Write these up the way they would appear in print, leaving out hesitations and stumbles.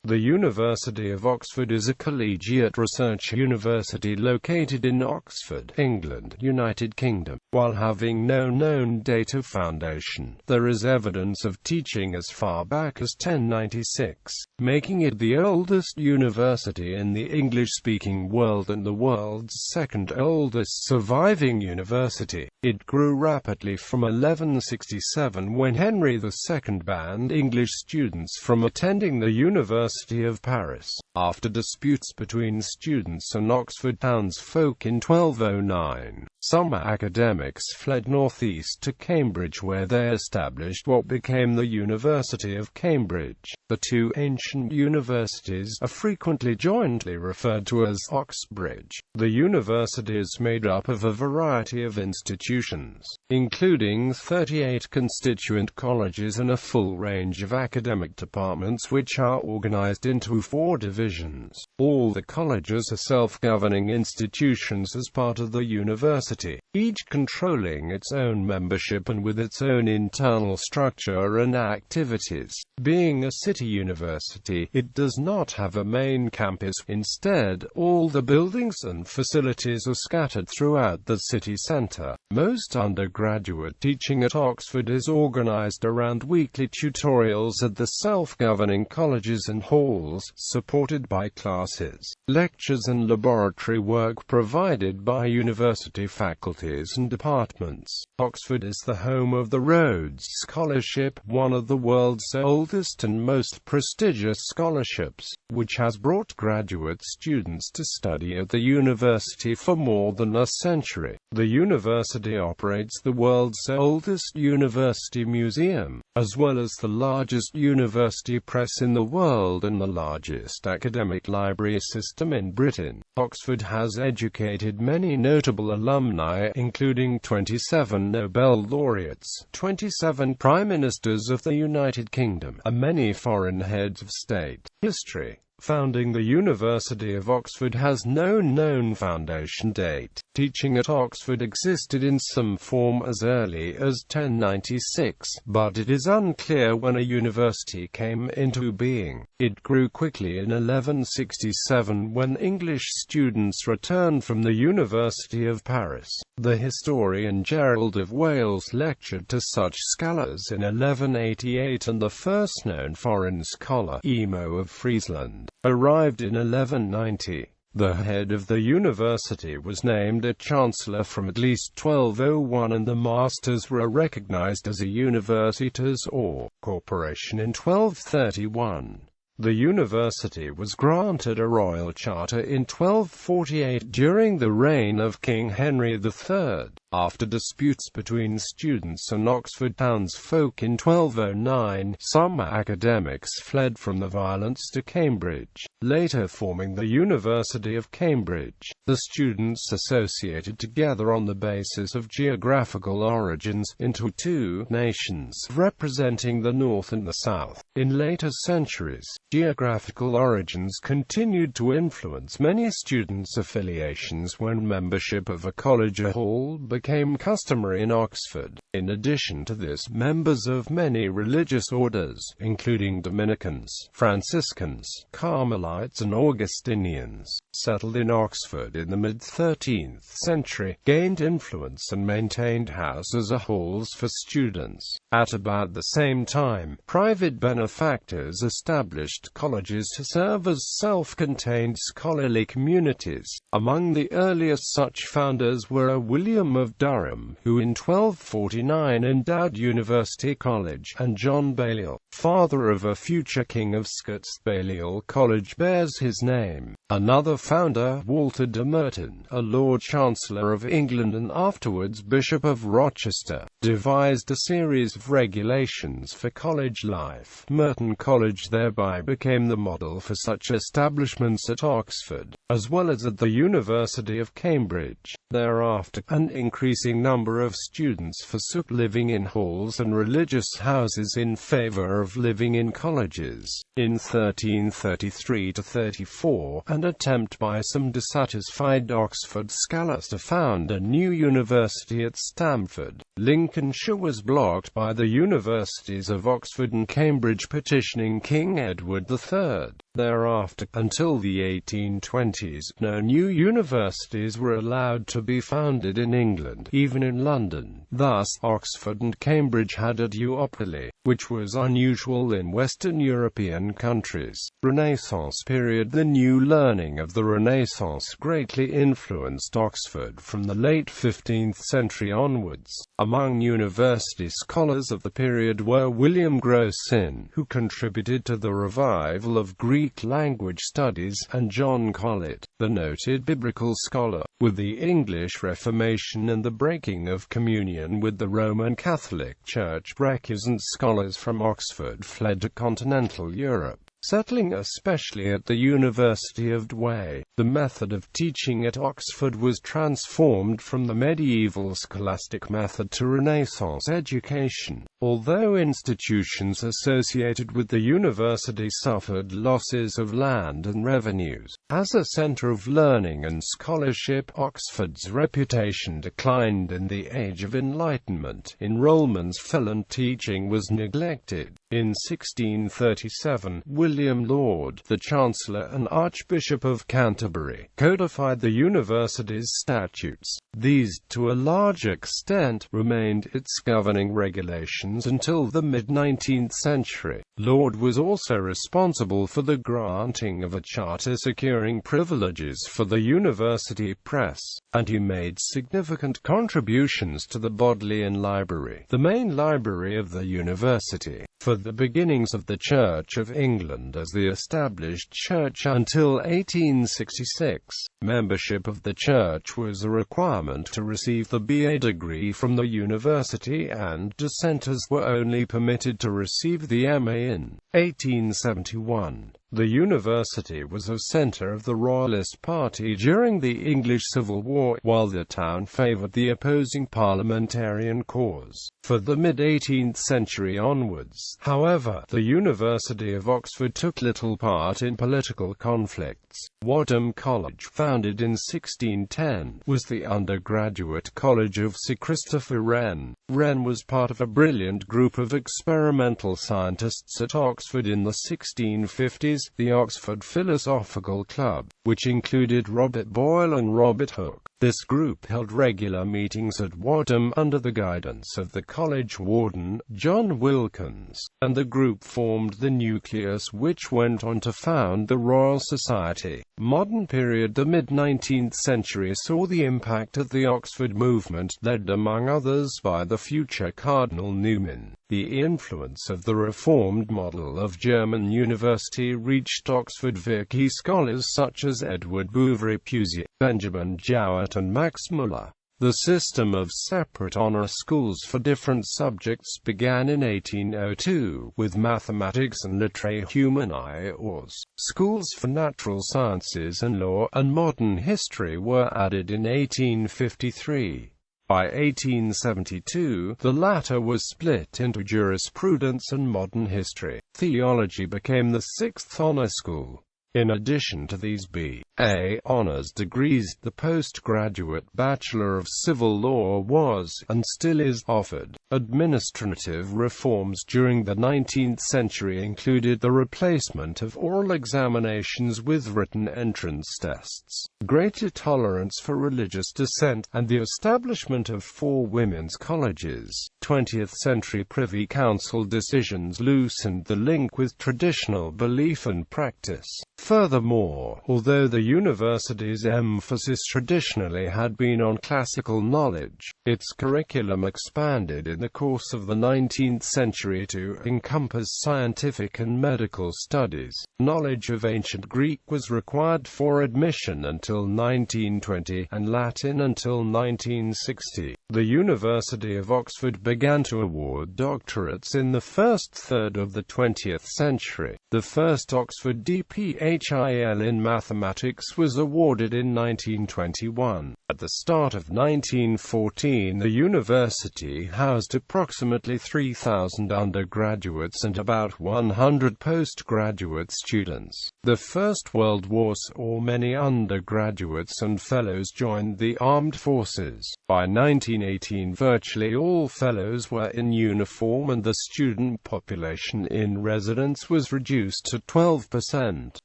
The University of Oxford is a collegiate research university located in Oxford, England, United Kingdom. While having no known date of foundation, there is evidence of teaching as far back as 1096, making it the oldest university in the English-speaking world and the world's second oldest surviving university. It grew rapidly from 1167 when Henry II banned English students from attending the University of Paris, after disputes between students and Oxford townsfolk in 1209. Some academics fled northeast to Cambridge, where they established what became the University of Cambridge. The two ancient universities are frequently jointly referred to as Oxbridge. The university is made up of a variety of institutions, including 38 constituent colleges and a full range of academic departments which are organized into 4 divisions. All the colleges are self-governing institutions as part of the university, each controlling its own membership and with its own internal structure and activities. Being a city university, it does not have a main campus. Instead, all the buildings and facilities are scattered throughout the city centre. Most undergraduate teaching at Oxford is organized around weekly tutorials at the self-governing colleges and halls, supported by classes, lectures and laboratory work provided by university faculties and departments. Oxford is the home of the Rhodes Scholarship, one of the world's oldest and most prestigious scholarships, which has brought graduate students to study at the university for more than a century. The university operates the world's oldest university museum, as well as the largest university press in the world and the largest academic library system in Britain. Oxford has educated many notable alumni, including 27 Nobel laureates, 27 Prime Ministers of the United Kingdom, and many foreign heads of state. History. Founding the University of Oxford has no known foundation date. Teaching at Oxford existed in some form as early as 1096, but it is unclear when a university came into being. It grew quickly in 1167 when English students returned from the University of Paris. The historian Gerald of Wales lectured to such scholars in 1188, and the first known foreign scholar, Emo of Friesland, arrived in 1190. The head of the university was named a chancellor from at least 1201, and the masters were recognized as a universitas or corporation in 1231. The university was granted a royal charter in 1248 during the reign of King Henry III. After disputes between students and Oxford townsfolk in 1209, some academics fled from the violence to Cambridge, later forming the University of Cambridge. The students associated together on the basis of geographical origins into 2 nations, representing the North and the South. In later centuries, geographical origins continued to influence many students' affiliations when membership of a college or hall became customary in Oxford. In addition to this, members of many religious orders, including Dominicans, Franciscans, Carmelites and Augustinians, settled in Oxford in the mid-13th century, gained influence and maintained houses or halls for students. At about the same time, private benefactors established colleges to serve as self-contained scholarly communities. Among the earliest such founders were William of Durham, who in 1249 endowed University College, and John Balliol, father of a future King of Scots. Balliol College bears his name. Another founder, Walter de Merton, a Lord Chancellor of England and afterwards Bishop of Rochester, devised a series of regulations for college life. Merton College thereby became the model for such establishments at Oxford, as well as at the University of Cambridge. Thereafter, an increasing number of students forsook living in halls and religious houses in favour of living in colleges. In 1333–34, an attempt by some dissatisfied Oxford scholars to found a new university at Stamford, Lincolnshire was blocked by the universities of Oxford and Cambridge petitioning King Edward III. Thereafter, until the 1820s, no new universities were allowed to be founded in England, even in London. Thus, Oxford and Cambridge had a duopoly, which was unusual in Western European countries. Renaissance period. The new learning of the Renaissance greatly influenced Oxford from the late 15th century onwards. Among university scholars of the period were William Grocyn, who contributed to the revival of Greek language studies, and John Colet, the noted biblical scholar. With the English Reformation and the breaking of communion with the Roman Catholic Church, recusant scholars from Oxford fled to continental Europe, settling especially at the University of Douai. The method of teaching at Oxford was transformed from the medieval scholastic method to Renaissance education. Although institutions associated with the university suffered losses of land and revenues, as a centre of learning and scholarship, Oxford's reputation declined in the Age of Enlightenment. Enrollments fell and teaching was neglected. In 1637, William Laud, the Chancellor and Archbishop of Canterbury, codified the university's statutes. These, to a large extent, remained its governing regulations until the mid-19th century. Laud was also responsible for the granting of a charter securing privileges for the university press, and he made significant contributions to the Bodleian Library, the main library of the university. For the beginnings of the Church of England as the established church until 1866, membership of the church was a requirement to receive the BA degree from the university, and dissenters were only permitted to receive the MA in 1871. The university was a centre of the Royalist Party during the English Civil War, while the town favoured the opposing parliamentarian cause. For the mid-18th century onwards, however, the University of Oxford took little part in political conflicts. Wadham College, founded in 1610, was the undergraduate college of Sir Christopher Wren. Wren was part of a brilliant group of experimental scientists at Oxford in the 1650s, the Oxford Philosophical Club, which included Robert Boyle and Robert Hooke. This group held regular meetings at Wadham under the guidance of the college warden, John Wilkins, and the group formed the nucleus which went on to found the Royal Society. Modern period. The mid-19th century saw the impact of the Oxford movement, led among others by the future Cardinal Newman. The influence of the reformed model of German university reached Oxford via key scholars such as Edward Bouverie-Puisier, Benjamin Jowett and Max Muller. The system of separate honor schools for different subjects began in 1802, with mathematics and lettres humanae, or schools for natural sciences and law, and modern history were added in 1853. By 1872, the latter was split into jurisprudence and modern history. Theology became the sixth honor school. In addition to these B.A. honors degrees, the postgraduate Bachelor of Civil Law was, and still is, offered. Administrative reforms during the 19th century included the replacement of oral examinations with written entrance tests, greater tolerance for religious dissent, and the establishment of 4 women's colleges. 20th century Privy Council decisions loosened the link with traditional belief and practice. Furthermore, although the university's emphasis traditionally had been on classical knowledge, its curriculum expanded in the course of the 19th century to encompass scientific and medical studies. Knowledge of ancient Greek was required for admission until 1920, and Latin until 1960. The University of Oxford began to award doctorates in the first third of the 20th century. The first Oxford DPhil in mathematics was awarded in 1921. At the start of 1914, the university housed host approximately 3,000 undergraduates and about 100 postgraduate students. The First World War saw many undergraduates and fellows joined the armed forces. By 1918, virtually all fellows were in uniform and the student population in residence was reduced to 12%.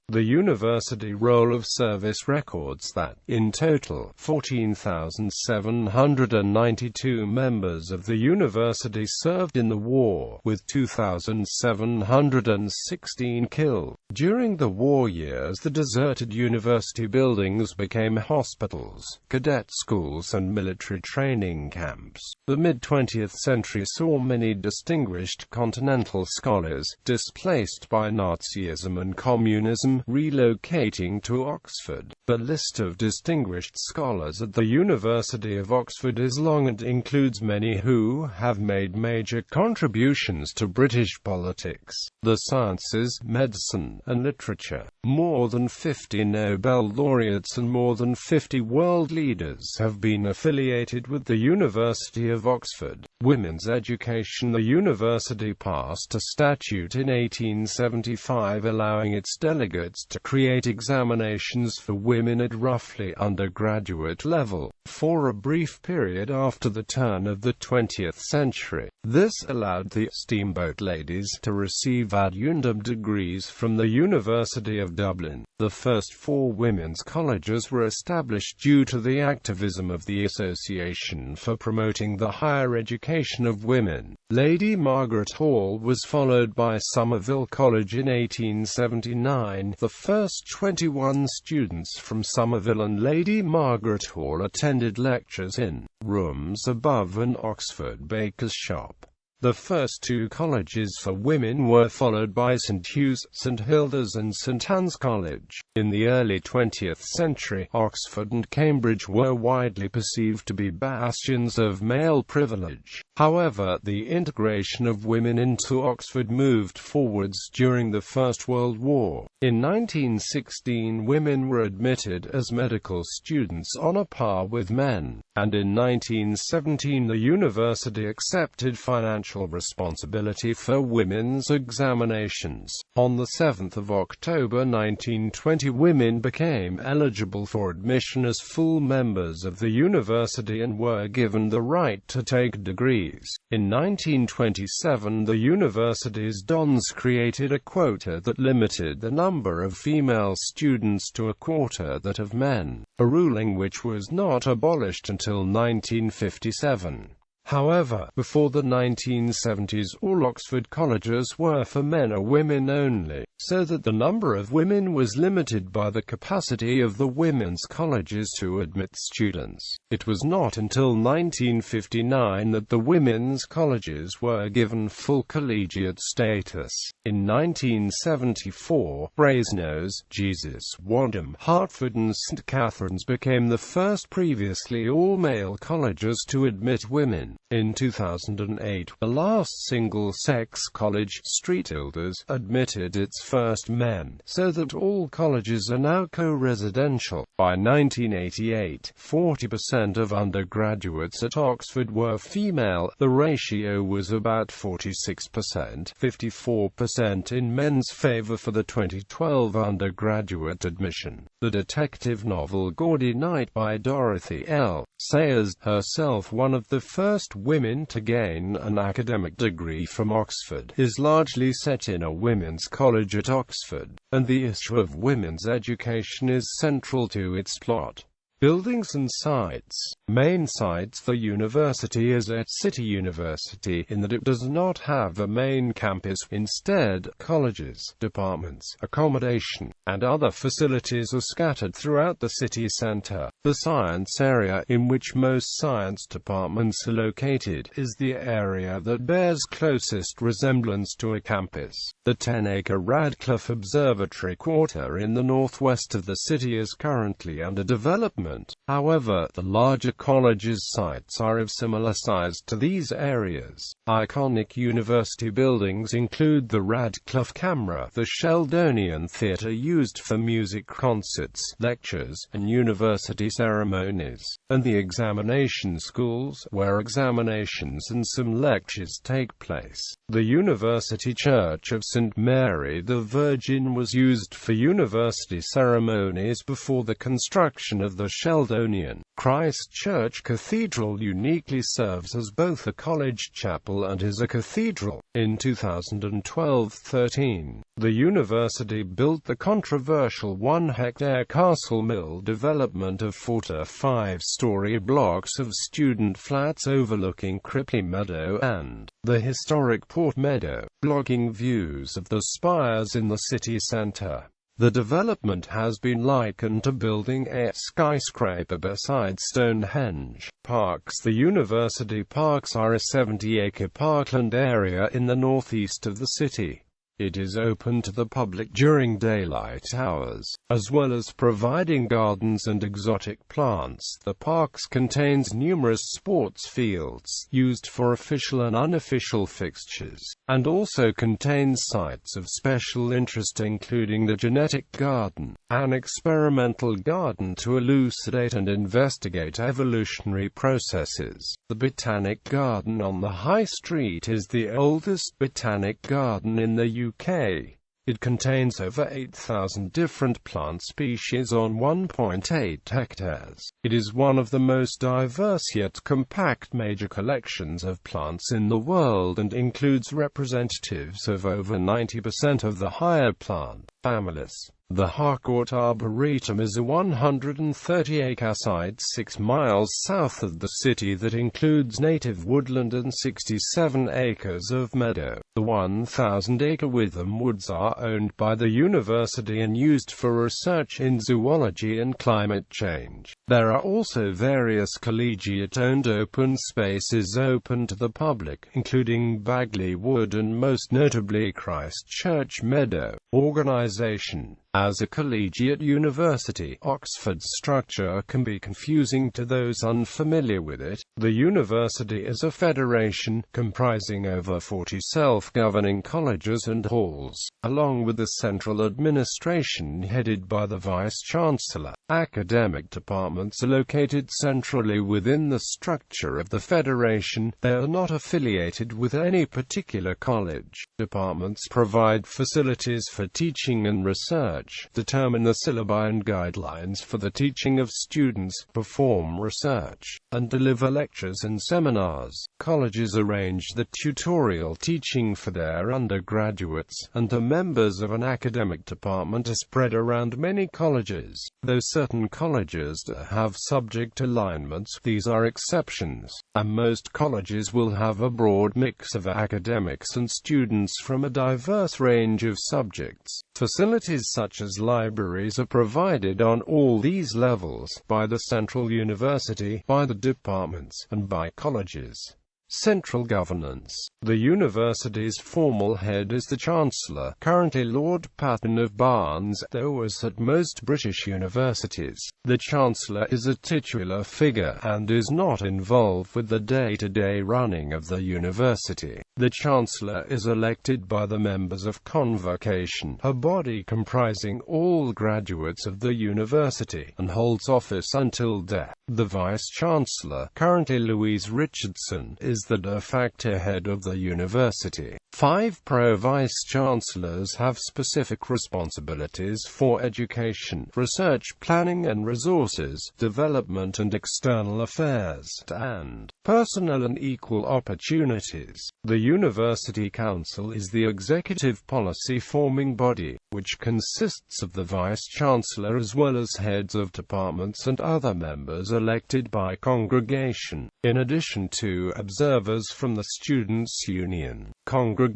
The university roll of service records that, in total, 14,792 members of the university served in the war, with 2,716 killed. During the war years, the deserted university buildings became hospitals, cadet schools and military training camps. The mid-20th century saw many distinguished continental scholars, displaced by Nazism and communism, relocating to Oxford. The list of distinguished scholars at the University of Oxford is long and includes many who have made major contributions to British politics, the sciences, medicine, and literature. More than 50 Nobel laureates and more than 50 world leaders have been affiliated with the University of Oxford. Women's education. The university passed a statute in 1875 allowing its delegates to create examinations for women at roughly undergraduate level, for a brief period after the turn of the 20th century. This allowed the steamboat ladies to receive addendum degrees from the University of Dublin. The first 4 women's colleges were established due to the activism of the Association for Promoting the Higher Education of Women. Lady Margaret Hall was followed by Somerville College in 1879. The first 21 students from Somerville and Lady Margaret Hall attended lectures in rooms above an Oxford baker's shop. The first 2 colleges for women were followed by St Hugh's, St Hilda's and St Anne's College. In the early 20th century, Oxford and Cambridge were widely perceived to be bastions of male privilege. However, the integration of women into Oxford moved forwards during the First World War. In 1916, women were admitted as medical students on a par with men, and in 1917 the university accepted financial responsibility for women's examinations. On the 7th of October 1920, women became eligible for admission as full members of the university and were given the right to take degrees. In 1927, the university's dons created a quota that limited the number of female students to a quarter that of men, a ruling which was not abolished until 1957. However, before the 1970s, all Oxford colleges were for men or women only, so that the number of women was limited by the capacity of the women's colleges to admit students. It was not until 1959 that the women's colleges were given full collegiate status. In 1974, Brasenose, Jesus, Wadham, Hertford and St Catherine's became the first previously all-male colleges to admit women. In 2008, the last single-sex college, St Hilda's, admitted its first men, so that all colleges are now co-residential. By 1988, 40% of undergraduates at Oxford were female. The ratio was about 46%, 54% in men's favor for the 2012 undergraduate admission. The detective novel Gaudy Night by Dorothy L. Sayers, herself one of the first women to gain an academic degree from Oxford, is largely set in a women's college at Oxford, and the issue of women's education is central to its plot. Buildings and sites. Main sites. The university is a city university in that it does not have a main campus. Instead, colleges, departments, accommodation, and other facilities are scattered throughout the city centre. The science area, in which most science departments are located, is the area that bears closest resemblance to a campus. The 10-acre Radcliffe Observatory Quarter in the northwest of the city is currently under development. environment. However, the larger college's sites are of similar size to these areas. Iconic university buildings include the Radcliffe Camera, the Sheldonian Theatre used for music concerts, lectures, and university ceremonies, and the examination schools, where examinations and some lectures take place. The University Church of St. Mary the Virgin was used for university ceremonies before the construction of the Sheldonian. Christ Church Cathedral uniquely serves as both a college chapel and is a cathedral. In 2012-13, the university built the controversial 1-hectare Castle Mill development of 4 to 5-story blocks of student flats overlooking Cripley Meadow and the historic Port Meadow, blocking views of the spires in the city centre. The development has been likened to building a skyscraper beside Stonehenge. Parks. The university parks are a 70-acre parkland area in the northeast of the city. It is open to the public during daylight hours, as well as providing gardens and exotic plants. The parks contains numerous sports fields, used for official and unofficial fixtures, and also contains sites of special interest including the Genetic Garden, an experimental garden to elucidate and investigate evolutionary processes. The Botanic Garden on the High Street is the oldest botanic garden in the UK. It contains over 8,000 different plant species on 1.8 hectares. It is one of the most diverse yet compact major collections of plants in the world and includes representatives of over 90% of the higher plant families. The Harcourt Arboretum is a 130-acre site 6 miles south of the city that includes native woodland and 67 acres of meadow. The 1,000-acre Witham Woods are owned by the university and used for research in zoology and climate change. There are also various collegiate-owned open spaces open to the public, including Bagley Wood and most notably Christ Church Meadow. Organization. As a collegiate university, Oxford's structure can be confusing to those unfamiliar with it. The university is a federation, comprising over 40 self-governing colleges and halls, along with the central administration headed by the Vice-Chancellor. Academic departments are located centrally within the structure of the federation. They are not affiliated with any particular college. Departments provide facilities for teaching and research, determine the syllabi and guidelines for the teaching of students, perform research, and deliver lectures and seminars. Colleges arrange the tutorial teaching for their undergraduates, and the members of an academic department are spread around many colleges. Though certain colleges have subject alignments, these are exceptions, and most colleges will have a broad mix of academics and students from a diverse range of subjects. Facilities such as libraries are provided on all these levels, by the central university, by the departments, and by colleges. Central governance. The university's formal head is the Chancellor, currently Lord Patten of Barnes, though as at most British universities, the Chancellor is a titular figure, and is not involved with the day-to-day running of the university. The Chancellor is elected by the members of Convocation, a body comprising all graduates of the university, and holds office until death. The Vice-Chancellor, currently Louise Richardson, is the de facto head of the university. 5 pro-vice-chancellors have specific responsibilities for education, research, planning and resources, development and external affairs, and personnel and equal opportunities. The University Council is the executive policy-forming body, which consists of the Vice-Chancellor as well as heads of departments and other members elected by congregation, in addition to observers from the Students' Union. Congregation.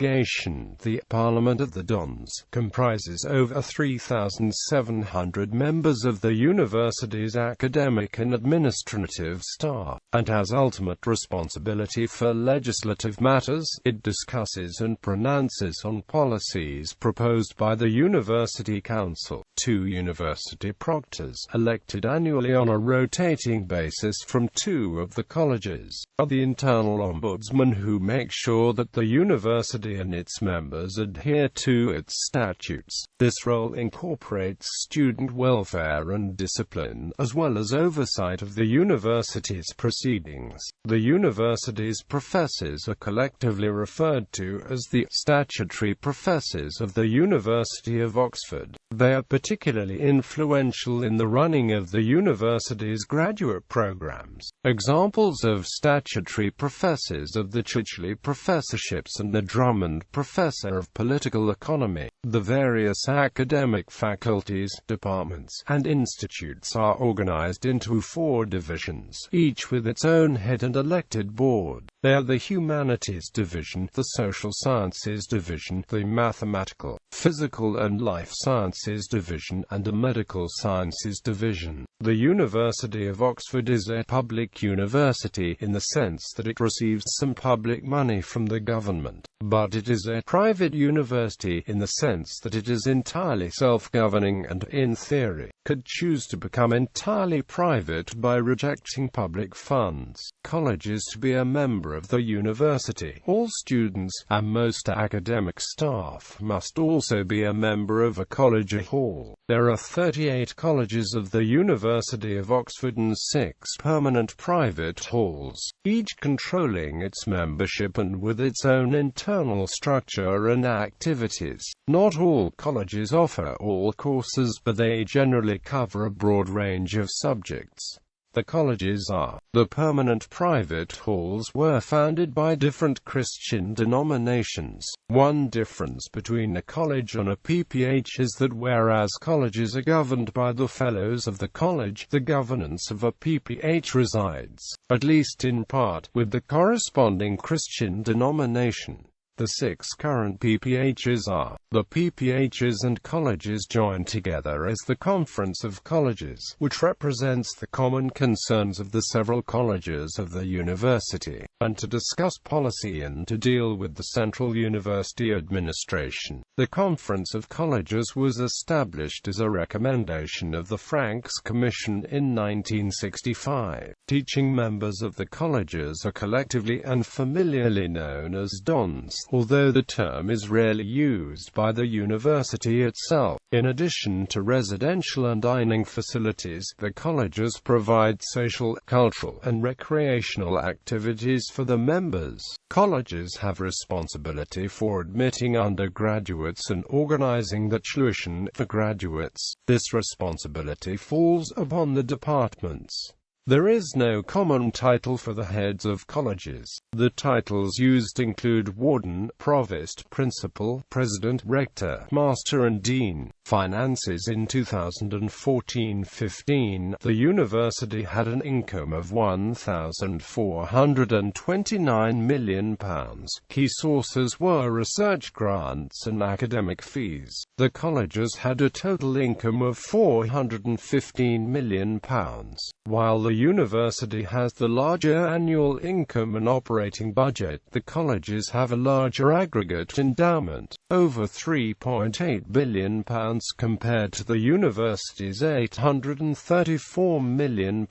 The Parliament of the Dons comprises over 3,700 members of the university's academic and administrative staff. and has ultimate responsibility for legislative matters. It discusses and pronounces on policies proposed by the University Council. 2 university proctors, elected annually on a rotating basis from 2 of the colleges, are the internal ombudsman who make sure that the university and its members adhere to its statutes. This role incorporates student welfare and discipline, as well as oversight of the university's proceedings. The university's professors are collectively referred to as the statutory professors of the University of Oxford. They are particularly influential in the running of the university's graduate programs. Examples of statutory professors of the Chichley Professorships and the Drummond Professor of Political Economy. The various academic faculties, departments, and institutes are organized into 4 divisions, each with its own head and elected board. They are the Humanities Division, the Social Sciences Division, the Mathematical, Physical and Life Sciences Division, and the Medical Sciences Division. The University of Oxford is a public university in the sense that it receives some public money from the government, but it is a private university in the sense that it is entirely self-governing and, in theory, could choose to become entirely private by rejecting public funds. College is to be a member of the university. All students, and most academic staff, must also be a member of a collegiate hall. There are 38 colleges of the University of Oxford and 6 permanent private halls, each controlling its membership and with its own internal structure and activities. Not all colleges offer all courses, but they generally cover a broad range of subjects. The colleges are. The permanent private halls were founded by different Christian denominations. One difference between a college and a PPH is that whereas colleges are governed by the fellows of the college, the governance of a PPH resides, at least in part, with the corresponding Christian denomination. The 6 current PPHs are. The PPHs and colleges join together as the Conference of Colleges, which represents the common concerns of the several colleges of the university, and to discuss policy and to deal with the central university administration. The Conference of Colleges was established as a recommendation of the Franks Commission in 1965. Teaching members of the colleges are collectively and familiarly known as dons, although the term is rarely used by the university itself. In addition to residential and dining facilities, the colleges provide social, cultural, and recreational activities for the members. Colleges have responsibility for admitting undergraduates and organizing the tuition for graduates. This responsibility falls upon the departments. There is no common title for the heads of colleges. The titles used include warden, provost, principal, president, rector, master and dean. Finances. In 2014-15, the university had an income of £1,429 million. Key sources were research grants and academic fees. The colleges had a total income of £415 million. While the university has the larger annual income and operating budget, the colleges have a larger aggregate endowment, over £3.8 billion compared to the university's £834 million.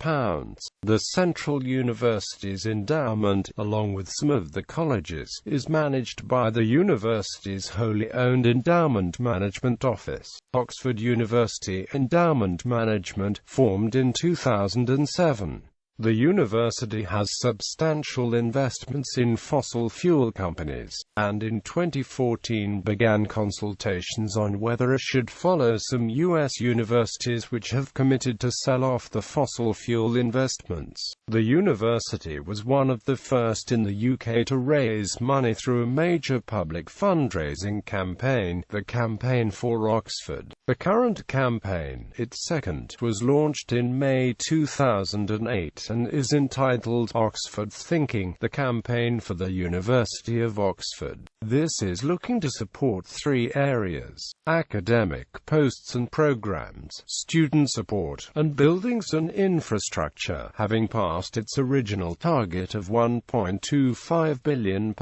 The Central University's endowment, along with some of the colleges, is managed by the university's wholly owned Endowment Management Office. Oxford University Endowment Management, formed in 2007. The university has substantial investments in fossil fuel companies, and in 2014 began consultations on whether it should follow some U.S. universities which have committed to sell off the fossil fuel investments. The university was one of the first in the UK to raise money through a major public fundraising campaign, the Campaign for Oxford. The current campaign, its second, was launched in May 2008. and is entitled Oxford Thinking, the campaign for the University of Oxford. This is looking to support three areas: academic posts and programs, student support, and buildings and infrastructure. Having passed its original target of £1.25 billion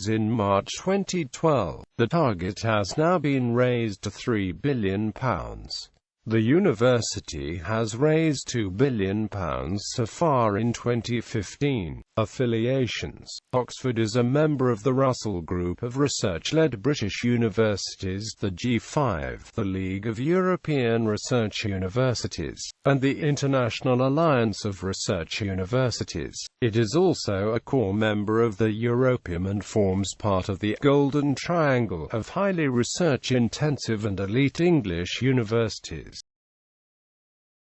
in March 2012, the target has now been raised to £3 billion. The university has raised £2 billion so far in 2015. Affiliations. Oxford is a member of the Russell Group of research-led British universities, the G5, the League of European Research Universities, and the International Alliance of Research Universities. It is also a core member of the Europeum and forms part of the Golden Triangle of highly research-intensive and elite English universities.